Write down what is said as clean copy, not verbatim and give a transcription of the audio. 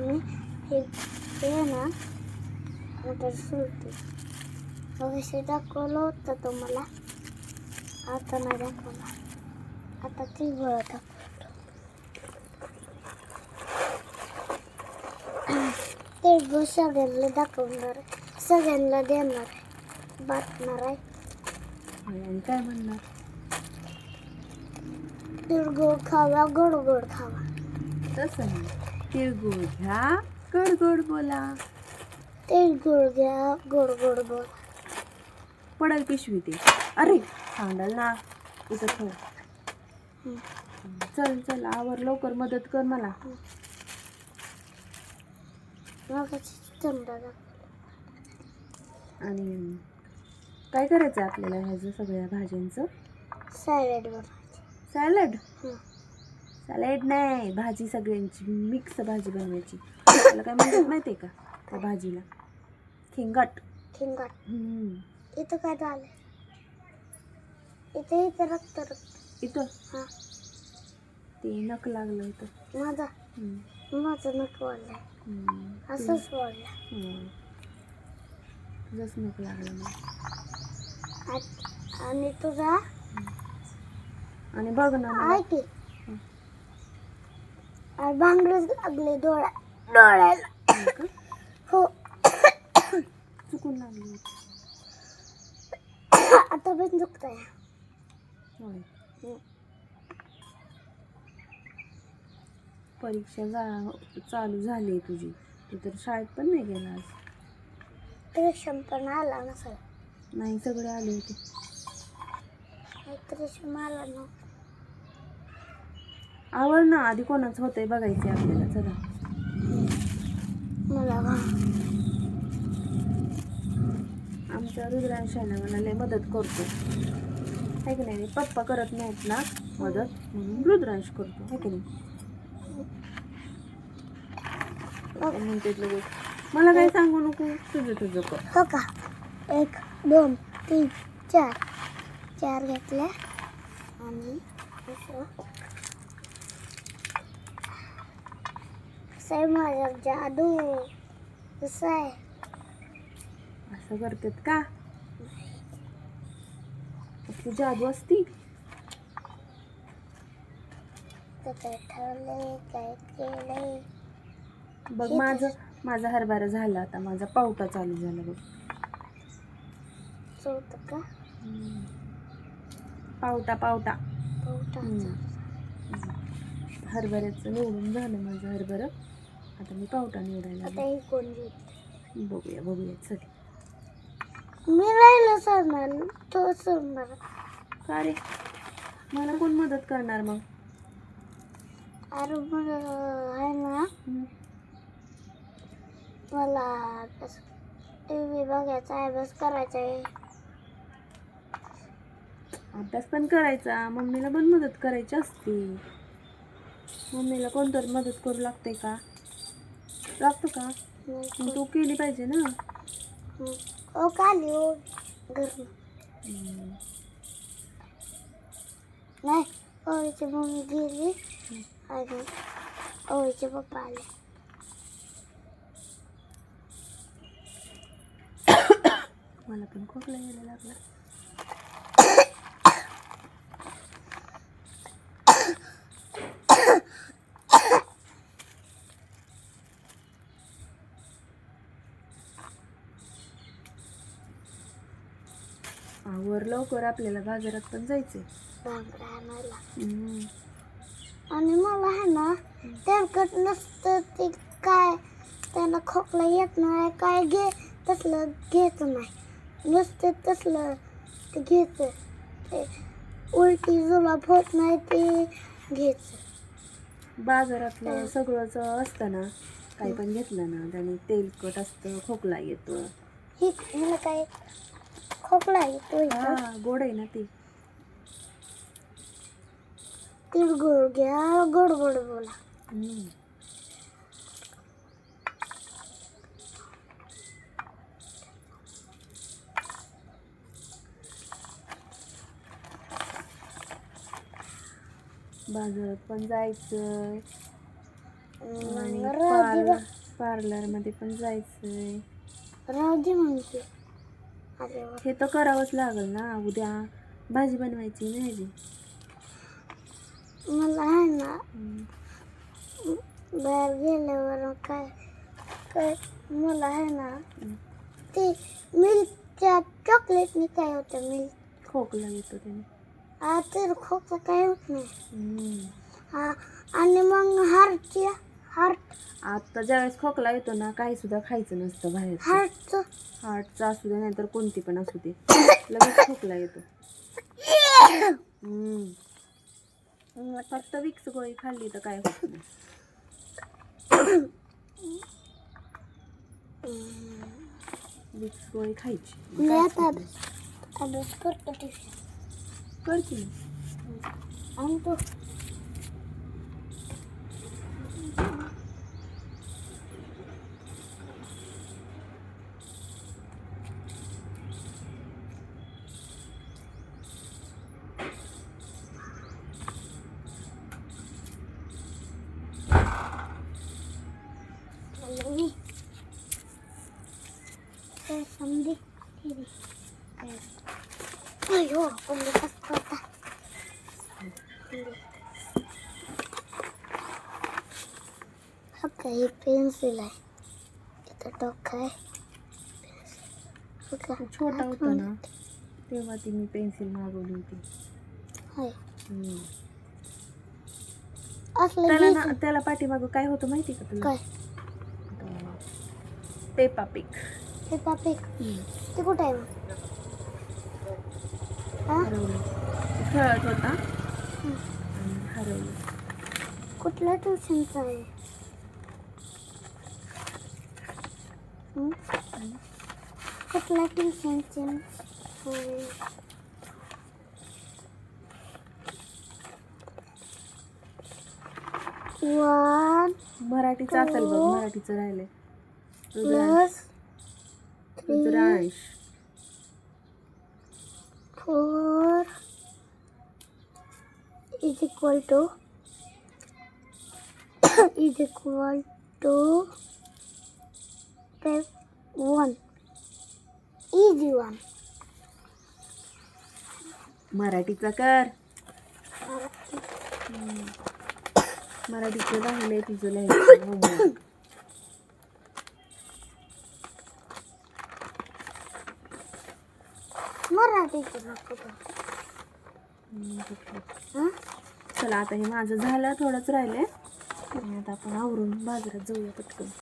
आणि हे ना मोटर सुरते मगाशी दाखवलं होतं तुम्हाला, आता नाही दाखवलं, आता ती गोळा दाखवतो. तिळगुळ सगळ्यांना दाखवणार आहे, सगळ्यांना देणार आहे, बाटणार आहे. आणि काय म्हणणार? तिळगुळ खावा, गोड गोड खावा. तसं नाही, तिळगुळ घ्या, गोड गोड बोला. तिळगुळ घ्या, गोड गोड बोला. पडल पिशवी ते. अरे सांडाल ना इथं ठेव. चल चल आवर लवकर, मदत कर मला. आणि काय करायचं आपल्याला ह्याचं सगळ्या भाज्यांचं? सॅलड बनवायचं. सॅलड? सॅलड नाही, भाजी सगळ्यांची मिक्स भाजी बनवायची. त्याला काय म्हणतात माहिती आहे का त्या भाजीला? खिंगाट. खिंगाट. इथं काय झालं? इथे इथं रक्त रक्त. इथं हां ते नख लागलं इथं. माझं नख वाढलं, असंच वाढलं. तुझंच नख लागलं मग. आणि तुझा? आणि बघ ना आहे की भांगडच लागले डोळ्याला. हो चुकून लागली. आता पण दुखतंय. परीक्षा चालू झाली तुझी, तू तर शाळेत पण नाही गेला आज. त्रिशम पण आला नसेल. नाही, सगळे आले होते. त्रिशम आला ना. आवर ना, आधी कोणाचं होतंय बघायचं आपल्याला. चला मला आमच्या रुद्रांशाला मला लय मदत करतो, आहे की नाही? पप्पा करत नाहीत ना मदत, म्हणून रुद्रांश करतो, आहे की नाही? म्हणते लगेच मला काय सांगू नको, तुझं तुझं कर. हो का? 1 2 3 4 घेतल्या आणि कसं आहे माझ्या जादू, कसं आहे? असं करतात का? आपली जादू असती. काय ठरलंय, काय केलंय बघ, माझा हरभरा झाला, आता माझा पावटा चालू झाला बघ. चौथ का? पावटा पावटा पावटा. हरभऱ्याचं निवडून झालं माझं हरभरा, आता मी पावटा निवडायला आता हे कोण घेत? बघूया चल. मी राहिलो सरणार, तो सरणार. का रे, मला कोण मदत करणार मग? अरे मग आहे ना, मला टी व्ही बघायचा, अभ्यास करायचा आहे. अभ्यास पण करायचा, मम्मीला पण मदत करायची असते. मम्मीला कोणतरी मदत करू लागते का? लागतं का? मग तू केली पाहिजे ना. ओ काली हो घरून नाही, ओळीची मम्मी गेली आणि ओळीचे पप्पा आले. मला पण खोकला यायला लागला. आवर लवकर, आपल्याला बाजारात पण जायचंय. आणि मला आहे ना तेलकट नसतं ते, काय त्यांना खोकला येत नाही, काय तसलं घ्यायचं नाही, नुसतं तसलं ते घ्यायचं. ते उलटी जुलाब होत नाही ते घ्यायचं. बाजारातलं सगळंच असतं ना, काही पण घेतलं ना त्याने तेलकट असतं, खोकला येतो. मला काय खोकला येतो? गोड आहे ना ते. तिळगुळ घ्या, गोड गोड बोला. बाजारात पण जायचं आणि पार्लरमध्ये पण जायचंय. राहू दे म्हणते. अरे वा. हे तर करावंच लागेल ना. उद्या भाजी बनवायची ना ह्याची. मला आहे ना बाहेर गेल्यावर काय काय मला आहे ना ते मिल्कच्या चॉकलेटनी काय होतं मिल्क खोकला येतो त्याने. तर खोकला काय होत नाही. आणि मग हार्ट आता ज्यावेळेस खोकला येतो ना काही सुद्धा खायचं नसतं बाहेर. हार्टचा असू दे नाहीतर कोणती पण असू दे लगेच खोकला येतो. फक्त विक्स गोळी खाल्ली तर काय होत नाही. विक्स गोळी खायची. मी आता अभ्यास करतो कर की. आणि तो समजे अयो पल्ले कसं होता. हा काही पेन्सिल आहे. इथं डोकं आहे. छोटा होता ना तेव्हा ती मी पेन्सिल मागवली होती. असलं त्याला पाठीमागं काय होतं माहिती का तुला? काय पेपा पिग. पेपा पिग ते कुठे आहे मग? हरवलं. खेळत होता आणि हरवलं. कुठल्या ट्युशनचं आहे? कुठल्या ट्युशनचे? वन मराठीचं असेल बघ. मराठीचं राहिलंय. Plus Rudransh 4 is equal to 1. Easy one. मराठीचा कर. मराठीचं राहिलंय तुझं लिहायचं होमवर्क. मराठीचं नको. चला आता हे माझं झालं. थोडंच राहिलंय. आता आपण आवरून बाजारात जाऊया पटकन.